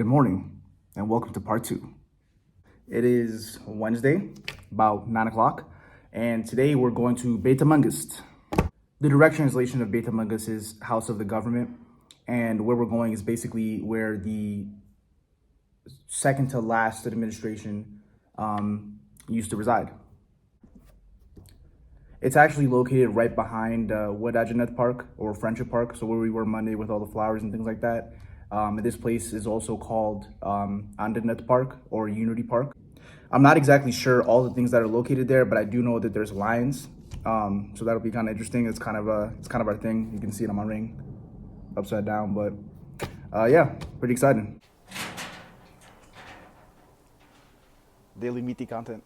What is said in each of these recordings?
Good morning, and welcome to part two. It is Wednesday, about 9 o'clock, and today we're going to Bete Mengist. The direct translation of Bete Mengist is House of the Government, and where we're going is basically where the second to last administration used to reside. It's actually located right behind Wood Park or Friendship Park, so where we were Monday with all the flowers and things like that. This place is also called Andanet Park or Unity Park. I'm not exactly sure all the things that are located there, but I do know that there's lions, so that'll be kind of interesting. It's kind of our thing. You can see it on my ring, upside down, but yeah, pretty exciting. Daily meaty content.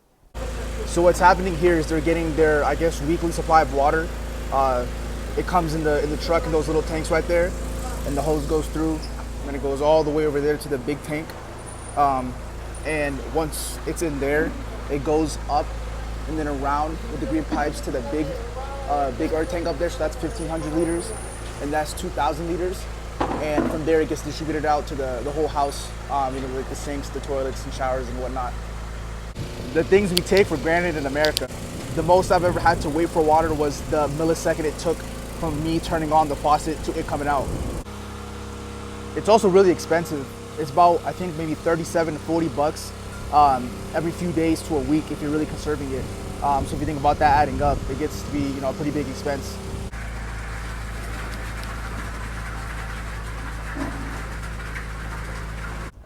So what's happening here is they're getting their, I guess, weekly supply of water. It comes in the truck in those little tanks right there, and the hose goes through, and then it goes all the way over there to the big tank. And once it's in there, it goes up and then around with the green pipes to the big earth tank up there. So that's 1,500 liters, and that's 2,000 liters. And from there, it gets distributed out to the whole house, like the sinks, the toilets, and showers and whatnot. The things we take for granted in America. The most I've ever had to wait for water was the millisecond it took from me turning on the faucet to it coming out. It's also really expensive. It's about, I think, maybe 37 to 40 bucks every few days to a week if you're really conserving it. So if you think about that adding up, it gets to be, a pretty big expense.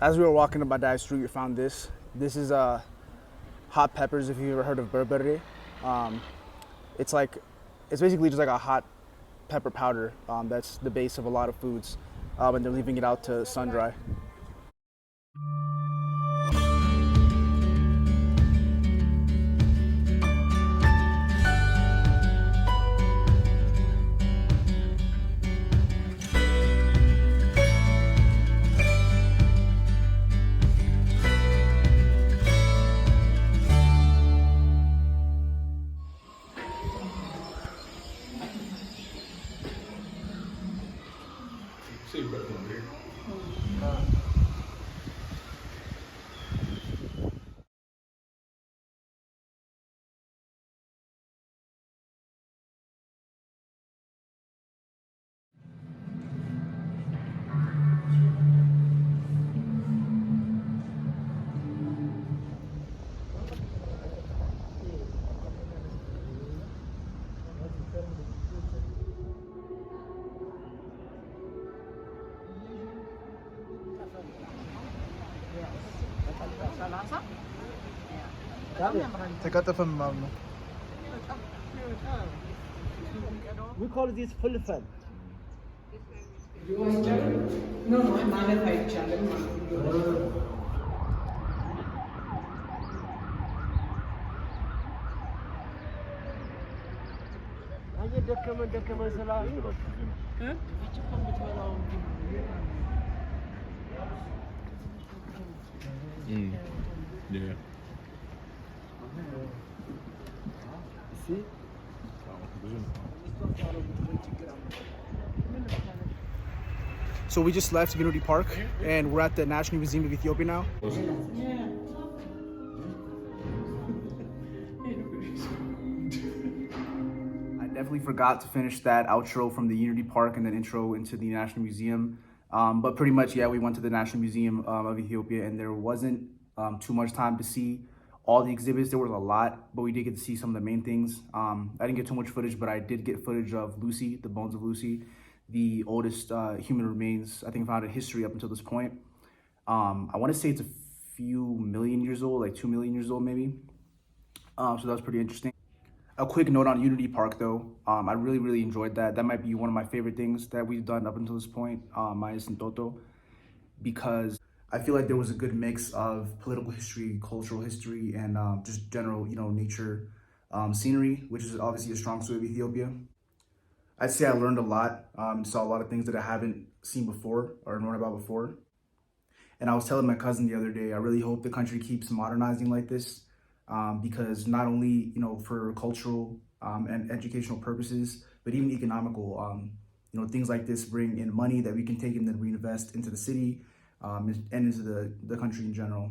As we were walking up my dad's street, we found this. This is hot peppers, if you've ever heard of berbere. It's basically just like a hot pepper powder that's the base of a lot of foods, and they're leaving it out to sun dry. We call this full fed. You want challenge? No, I'm not a challenge. هي دكمة سلاحي بس. ها؟ يشوفهم بتملاهم. Yeah. See? So we just left Unity Park, and we're at the National Museum of Ethiopia now. Yeah. I definitely forgot to finish that outro from the Unity Park and then intro into the National Museum. But pretty much, yeah, we went to the National Museum of Ethiopia, and there wasn't too much time to see all the exhibits. There was a lot, but we did get to see some of the main things. I didn't get too much footage, but I did get footage of Lucy, the bones of Lucy, the oldest human remains, I think, found in history up until this point. I want to say it's a few million years old, like 2 million years old maybe. So that was pretty interesting. A quick note on Unity Park though, I really enjoyed that. That might be one of my favorite things that we've done up until this point, minus in Toto, because I feel like there was a good mix of political history, cultural history, and just general, nature scenery, which is obviously a strong suit of Ethiopia. I'd say I learned a lot, saw a lot of things that I haven't seen before or known about before. And I was telling my cousin the other day, I really hope the country keeps modernizing like this, because not only, for cultural and educational purposes, but even economical, things like this bring in money that we can take and then reinvest into the city, and into the country in general,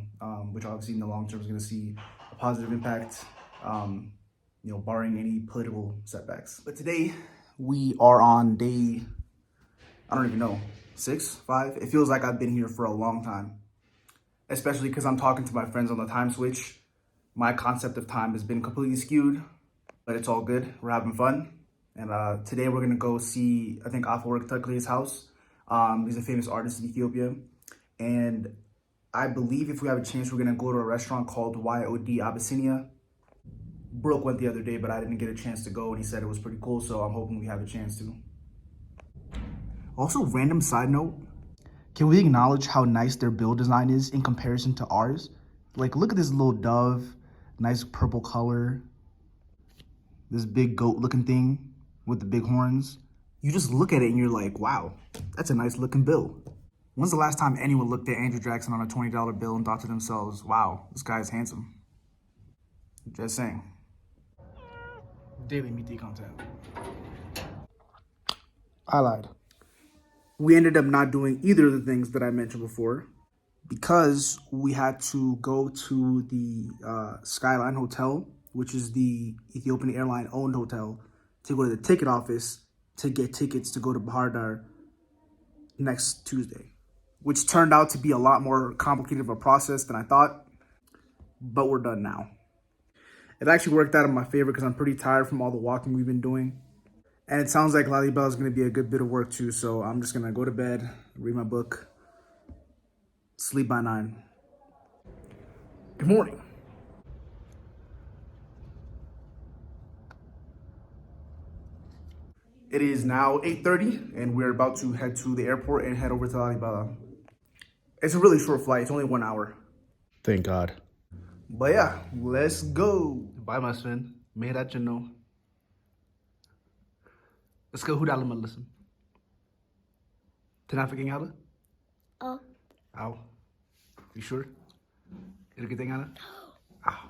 which obviously in the long term is going to see a positive impact, barring any political setbacks. But today we are on day, I don't even know, 6, 5. It feels like I've been here for a long time, especially because I'm talking to my friends on the time switch. My concept of time has been completely skewed, but it's all good. We're having fun. And today we're gonna go see, I think, Afewerki Tekle's house. He's a famous artist in Ethiopia. And I believe if we have a chance, we're gonna go to a restaurant called YOD Abyssinia. Brooke went the other day, but I didn't get a chance to go, and he said it was pretty cool, so I'm hoping we have a chance to. Also, random side note, can we acknowledge how nice their build design is in comparison to ours? Like, look at this little dove, nice purple color. This big goat looking thing with the big horns. You just look at it and you're like, wow, that's a nice looking bill. When's the last time anyone looked at Andrew Jackson on a $20 bill and thought to themselves, wow, this guy's handsome? Just saying. Daily meet content. I lied. We ended up not doing either of the things that I mentioned before because we had to go to the Skyline Hotel, which is the Ethiopian airline owned hotel, to go to the ticket office to get tickets to go to Bahar Dar next Tuesday, which turned out to be a lot more complicated of a process than I thought, but we're done now. It actually worked out in my favor because I'm pretty tired from all the walking we've been doing. And it sounds like Lalibela is going to be a good bit of work too, so I'm just going to go to bed, read my book, sleep by 9. Good morning. It is now 8:30, and we're about to head to the airport and head over to Lalibela. It's a really short flight. It's only 1 hour. Thank God. But yeah, let's go. Bye, my friend. Mehrat know. Let's go. Who dalam listen? Tinafiking hala? Oh. Ow. You sure? Is it good thing, Anna? Ow.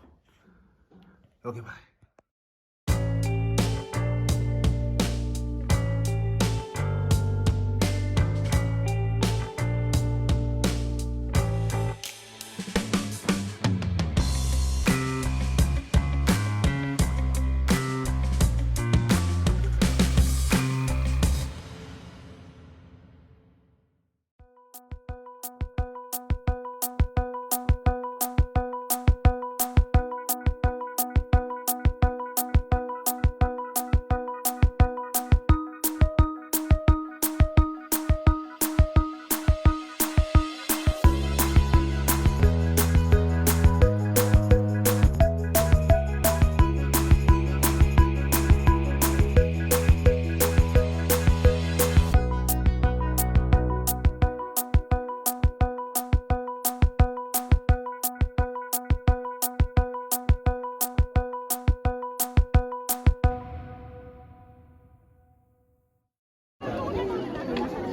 Okay, bye.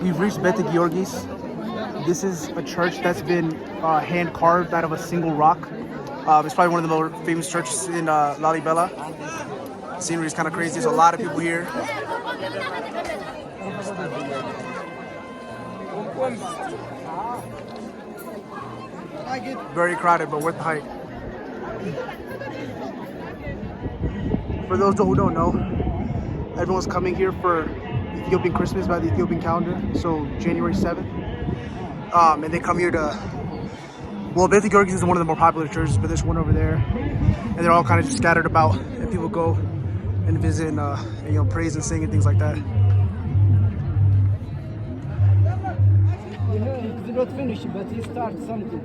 We've reached Bete Giorgis. This is a church that's been hand carved out of a single rock. It's probably one of the more famous churches in Lalibela. Scenery is kind of crazy. There's a lot of people here. Very crowded, but worth the hike. For those who don't know, everyone's coming here for Ethiopian Christmas by the Ethiopian calendar, so January 7th. And they come here to, well, Bete Giorgis is one of the more popular churches, but there's one over there. And they're all kind of just scattered about, and people go and visit and praise and sing and things like that. It's not finished, but he started something.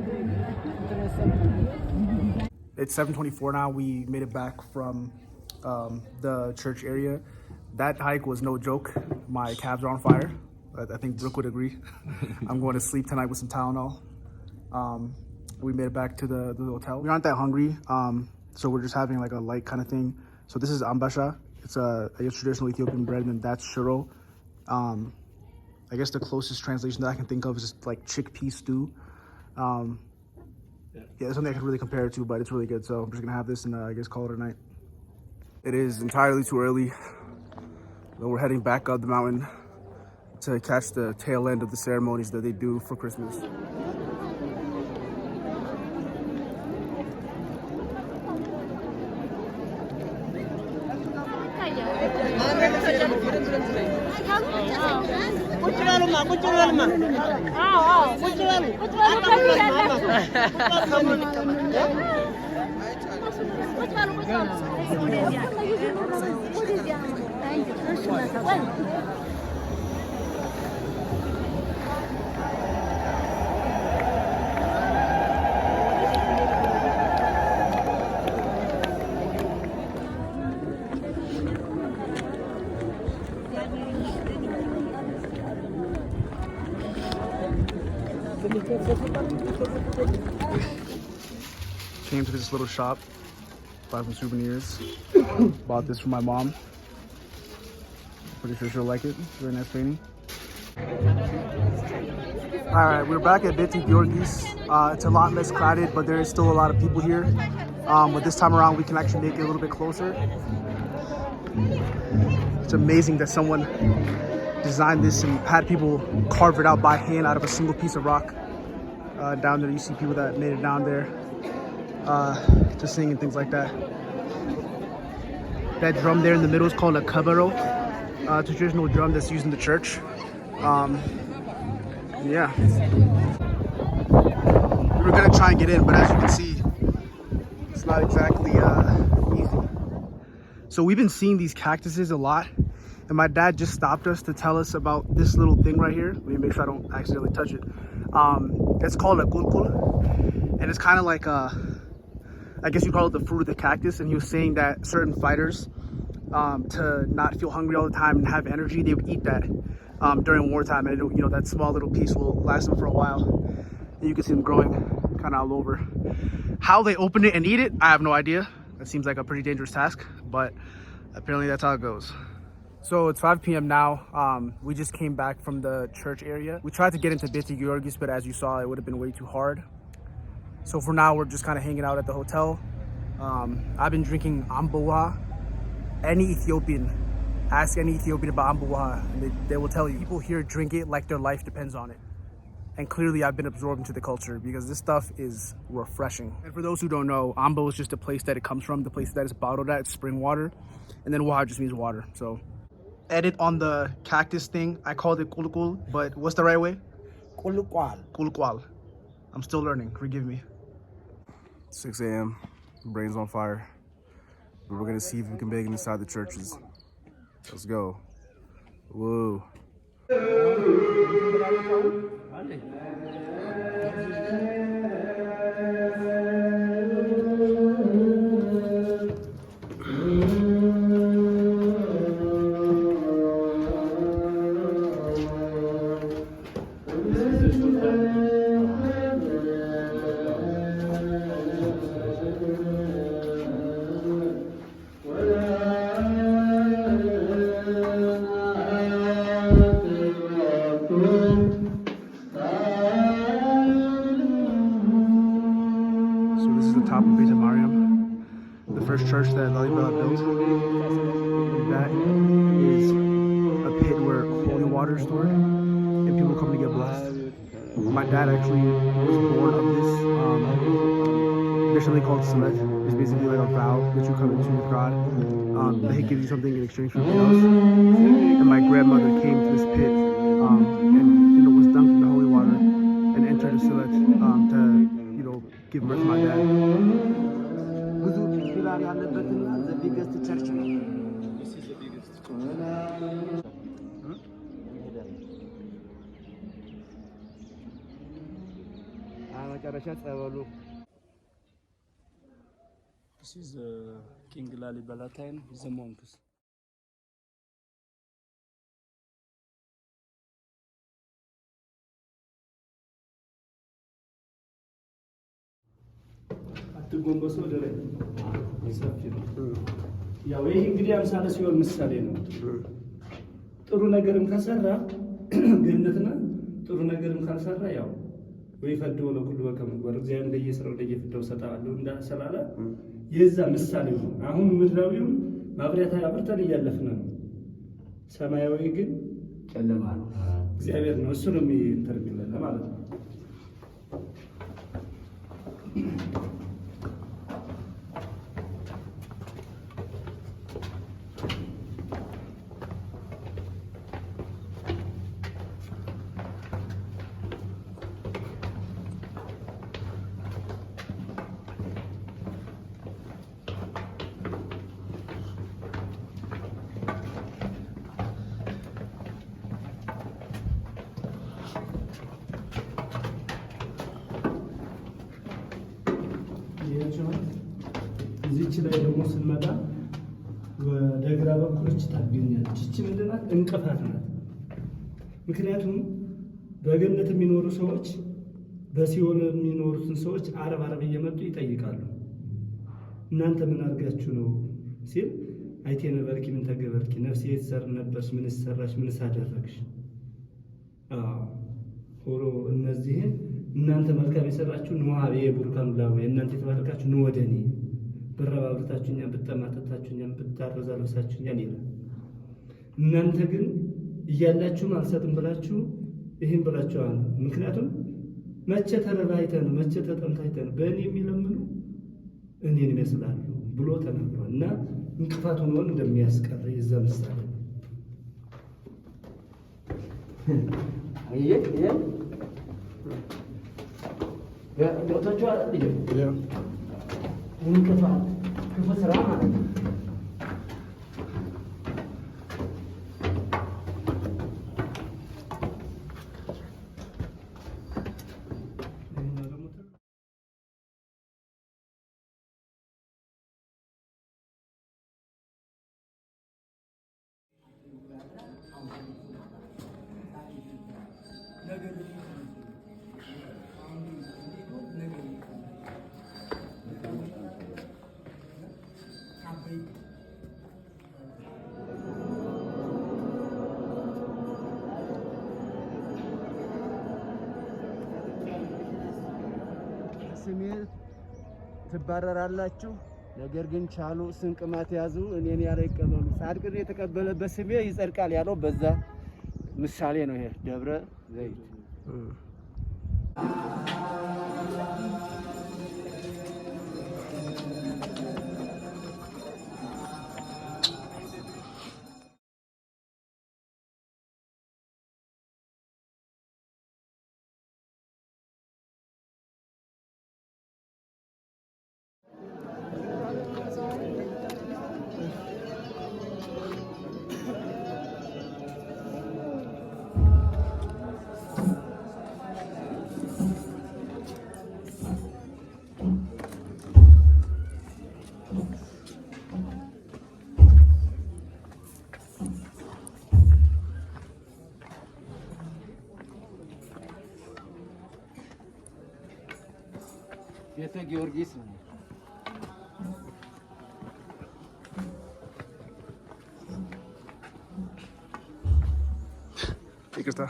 It's 7:24 now. We made it back from the church area. That hike was no joke. My calves are on fire. I think Brooke would agree. I'm going to sleep tonight with some Tylenol. We made it back to the hotel. We aren't that hungry, so we're just having like a light kind of thing. So this is ambasha. It's a traditional Ethiopian bread, and that's shiro. I guess the closest translation that I can think of is just like chickpea stew. Yeah, that's something I can really compare it to, but it's really good. So I'm just gonna have this and I guess call it a night. It is entirely too early. But we're heading back up the mountain to catch the tail end of the ceremonies that they do for Christmas. Came to this little shop, bought some souvenirs. Bought this for my mom. Pretty sure she'll like it. Very nice painting. All right, we're back at Bete Giorgis. It's a lot less crowded, but there is still a lot of people here. But this time around, we can actually make it a little bit closer. It's amazing that someone designed this and had people carve it out by hand out of a single piece of rock. Down there, you see people that made it down there to sing and things like that. That drum there in the middle is called a kabaro. It's a traditional drum that's used in the church. Yeah. We were gonna try and get in, but as you can see, it's not exactly easy. So we've been seeing these cactuses a lot, and my dad just stopped us to tell us about this little thing right here. Let me make sure I don't accidentally touch it. It's called a kulkul, and it's kind of like I guess you call it the fruit of the cactus. And he was saying that certain fighters, to not feel hungry all the time and have energy, they would eat that during wartime, and you know, that small little piece will last them for a while. And you can see them growing kind of all over. How they open it and eat it, I have no idea. That seems like a pretty dangerous task, but apparently that's how it goes. So it's 5 p.m. now. We just came back from the church area. We tried to get into Bete Giorgis, but as you saw, it would have been way too hard. So for now, we're just kind of hanging out at the hotel. I've been drinking ambawa. Any Ethiopian, ask any Ethiopian about ambawa, and they will tell you. People here drink it like their life depends on it. And clearly I've been absorbed into the culture because this stuff is refreshing. And for those who don't know, ambo is just a place that it comes from, the place that it's bottled at, it's spring water. And then waha just means water, so. Edit on the cactus thing, I called it kulukul, but what's the right way? Kulukwal. Kulukwal. I'm still learning, forgive me. 6 a.m., brain's on fire. But we're gonna see if we can make it inside the churches. Let's go. Whoa. Top of Bete Mariam, the first church that Lalibela built. That is a pit where holy water is stored and people come to get blessed. My dad actually was born of this. Traditionally called salat. It's basically like a vow that you come into with God. That he gives you something in exchange for something else. And my grandmother came to this pit and was dunked in the holy water and entered the salat to give birth to my dad. ብዙ ፒላር ያለበትና the biggest church ነው. This is the biggest መጨረሻ ጸበሉ. This is King Lalibela time, the monks. ትጎንበስ ወደ ላይ ሰፊ ነው። ያው ይሄ እንግዲህ አምሳለ ሲሆን ምሳሌ ነው። ጥሩ ነገርም ከሰራ ገነትና ጥሩ ነገርም ካልሰራ ያው ወይ ፈድቦ ለኩሉ በከመግበር እግዚአብሔር እንደየስራው እንደየፍዳው ሰጣለሁ እንዳሰላለ የዛ ምሳሌ ነው። አሁን ምድራዊው ማብሪያታ አብርተን እያለፍን ነው። ሰማያዊ ግን ጨለማ ነው። እግዚአብሔር ነው እሱ ነው የሚተርሚለን ማለት ነው። እዚች ላይ ደግሞ ስንመጣ ወደ ግራ በኩል እች ታገኛለች። እች ምንድን ናት? እንቅፋት ናት። ምክንያቱም በገነት የሚኖሩ ሰዎች በሲኦል የሚኖሩትን ሰዎች አረብ እየመጡ ይጠይቃሉ። እናንተ ምን አድርጋችሁ ነው ሲል አይቴ ነበርኪ ምን ተገበርኪ ነፍሴ የተሰር ነበርሽ ምን ሰራሽ ምን ሳደረግሽ ሆሮ እነዚህን እናንተ መልካም የሰራችሁ ንዋቤ የቡርካን ብላው እናንተ የተባረካችሁ ነው ወደኔ ብራብ አብልታችሁኛል፣ ብጠማ ጠጥታችሁኛል፣ ብታረዝ አልብሳችሁኛል ይላል። እናንተ ግን እያላችሁም አልሰጥም ብላችሁ ይህን ብላችኋል። ምክንያቱም መቼ ተረራይተን መቼ ተጠምታይተን በእኔ የሚለምኑ እኔን ይመስላሉ ብሎ ተናግሯል። እና እንቅፋት ሆኖ እንደሚያስቀር የዛ ምሳሌ ዶክተር እንቅፋት ክፉ ስራ ማለት ነው። ስሜ ትባረራላችሁ፣ ነገር ግን ቻሉ፣ ስንቅማት ያዙ፣ እኔን ያለ ይቀበሉ። ጻድቅን የተቀበለበት ስሜ ይጸድቃል ያለው በዛ ምሳሌ ነው። ይሄ ደብረ ዘይት Bete Giorgis ነው። ይቅርታ።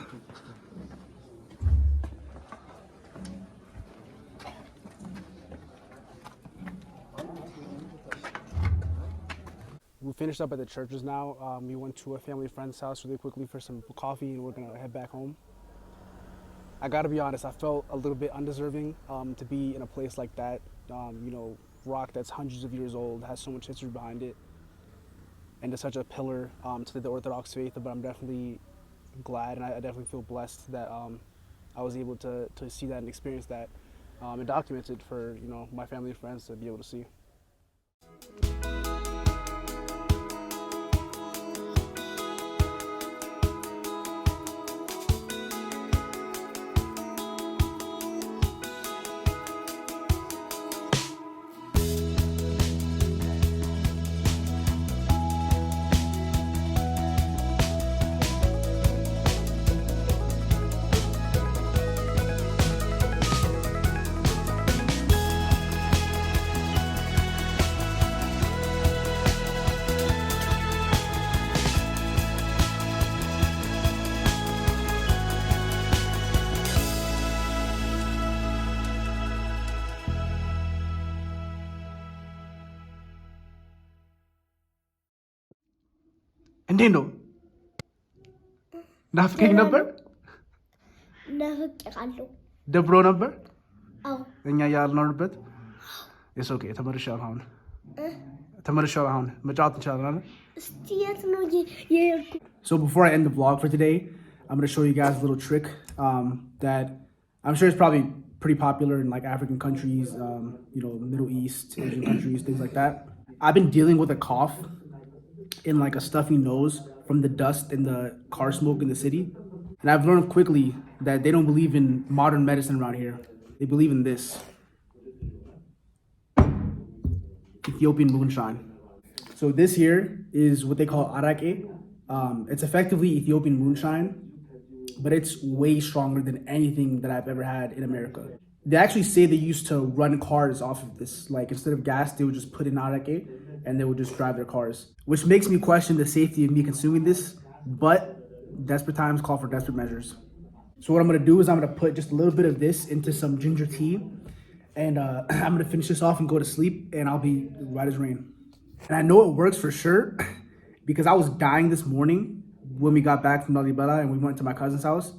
We finished up at the churches now. We went to a family friend's house really quickly for some coffee, and we're gonna head back home. I gotta be honest, I felt a little bit undeserving to be in a place like that. You know, rock that's hundreds of years old, has so much history behind it, and is such a pillar to the Orthodox faith. But I'm definitely glad, and I definitely feel blessed that I was able to see that and experience that, and document it for my family and friends to be able to see. እንዴት ነው? ናፍቀኝ ነበር? ናፍቄሃለሁ። ደብሮ ነበር? አዎ። እኛ ያልኖርበት እሱ ኦኬ። ተመርሻለሁ አሁን መጫወት እንችላለን። እስቲ የት ነው የሄድኩ? So before I end the vlog for today, I'm going to show you guys a little trick that I'm sure is probably pretty popular in like African countries, Middle East, Asian countries, things like that. I've been dealing with a cough in like a stuffy nose from the dust and the car smoke in the city. And I've learned quickly that they don't believe in modern medicine around here. They believe in this. Ethiopian moonshine. So this here is what they call arake. It's effectively Ethiopian moonshine, but it's way stronger than anything that I've ever had in America. They actually say they used to run cars off of this. Like instead of gas, they would just put in arake and they would just drive their cars, which makes me question the safety of me consuming this. But desperate times call for desperate measures. So what I'm gonna do is I'm gonna put just a little bit of this into some ginger tea, and I'm gonna finish this off and go to sleep, and I'll be right as rain. And I know it works for sure because I was dying this morning when we got back from Lalibela and we went to my cousin's house.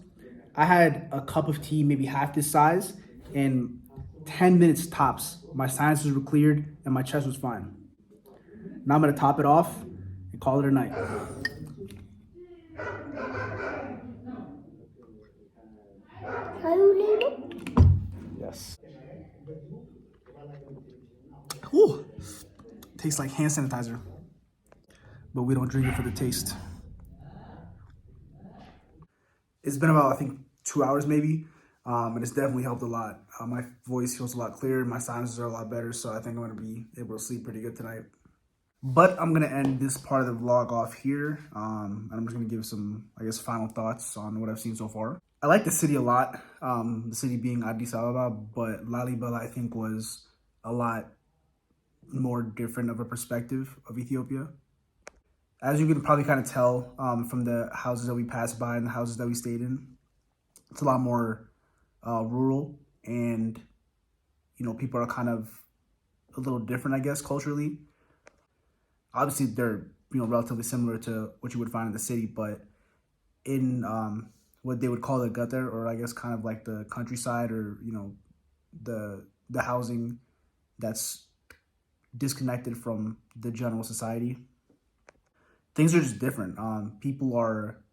I had a cup of tea, maybe half this size, and 10 minutes tops. My sinuses were cleared and my chest was fine. Now I'm gonna top it off and call it a night. Yes. Ooh, tastes like hand sanitizer, but we don't drink it for the taste. It's been about, I think, 2 hours maybe, and it's definitely helped a lot. My voice feels a lot clearer, my sinuses are a lot better, so I think I'm gonna be able to sleep pretty good tonight. But I'm gonna end this part of the vlog off here, and I'm just gonna give some, I guess, final thoughts on what I've seen so far. I like the city a lot, the city being Addis Ababa, but Lalibela I think was a lot more different of a perspective of Ethiopia. As you can probably kind of tell from the houses that we passed by and the houses that we stayed in, it's a lot more rural, and you know, people are kind of a little different, I guess, culturally. Obviously, they're, you know, relatively similar to what you would find in the city, but in what they would call the gutter, or I guess kind of like the countryside, or you know, the housing that's disconnected from the general society, things are just different. People are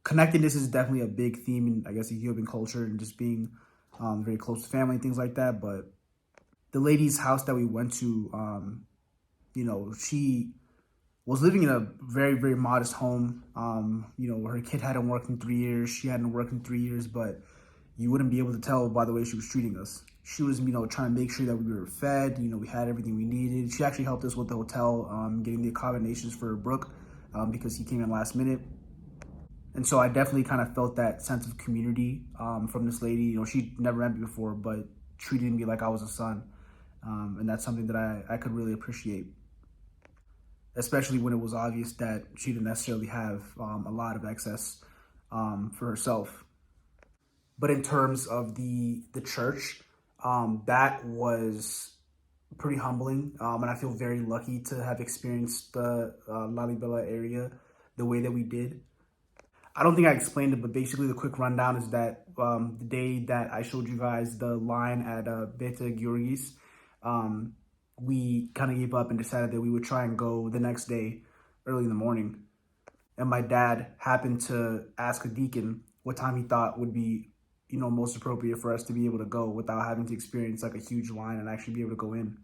connectedness is definitely a big theme in, I guess, Ethiopian culture, and just being very close to family and things like that. But the lady's house that we went to, you know, she was living in a very, very modest home. You know, her kid hadn't worked in 3 years. She hadn't worked in 3 years, but you wouldn't be able to tell by the way she was treating us. She was, you know, trying to make sure that we were fed, you know, we had everything we needed. She actually helped us with the hotel, getting the accommodations for Brooke, because he came in last minute. And so I definitely kind of felt that sense of community from this lady. You know, she'd never met me before, but treated me like I was a son. And that's something that I could really appreciate, especially when it was obvious that she didn't necessarily have a lot of excess for herself. But in terms of the church, that was pretty humbling. And I feel very lucky to have experienced the Lalibela area the way that we did. I don't think I explained it, but basically the quick rundown is that the day that I showed you guys the line at Bete Giorgis, we kind of gave up and decided that we would try and go the next day early in the morning. And my dad happened to ask a deacon what time he thought would be, you know, most appropriate for us to be able to go without having to experience like a huge line and actually be able to go in.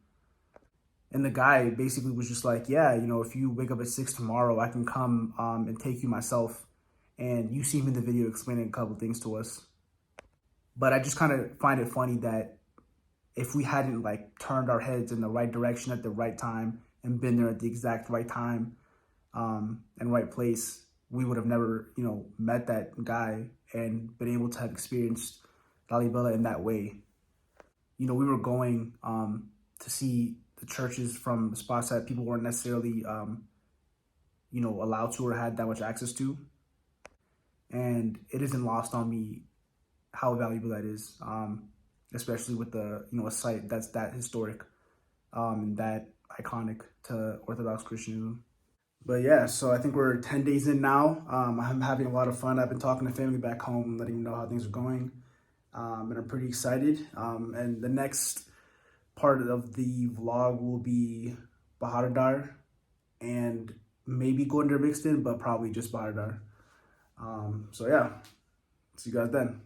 And the guy basically was just like, yeah, you know, if you wake up at 6 tomorrow, I can come and take you myself. And you see him in the video explaining a couple things to us. But I just kind of find it funny that if we hadn't like turned our heads in the right direction at the right time and been there at the exact right time and right place, we would have never, you know, met that guy and been able to have experienced Lalibela in that way. You know, we were going to see the churches from spots that people weren't necessarily, you know, allowed to or had that much access to. And it isn't lost on me how valuable that is, especially with the, you know, a site that's that historic and that iconic to Orthodox Christianism. But yeah, so I think we're 10 days in now. I'm having a lot of fun. I've been talking to family back home, letting them know how things are going. And I'm pretty excited. And the next part of the vlog will be Bahar Dar and maybe Gondar mixed in, but probably just Bahar Dar. So yeah, see you guys then.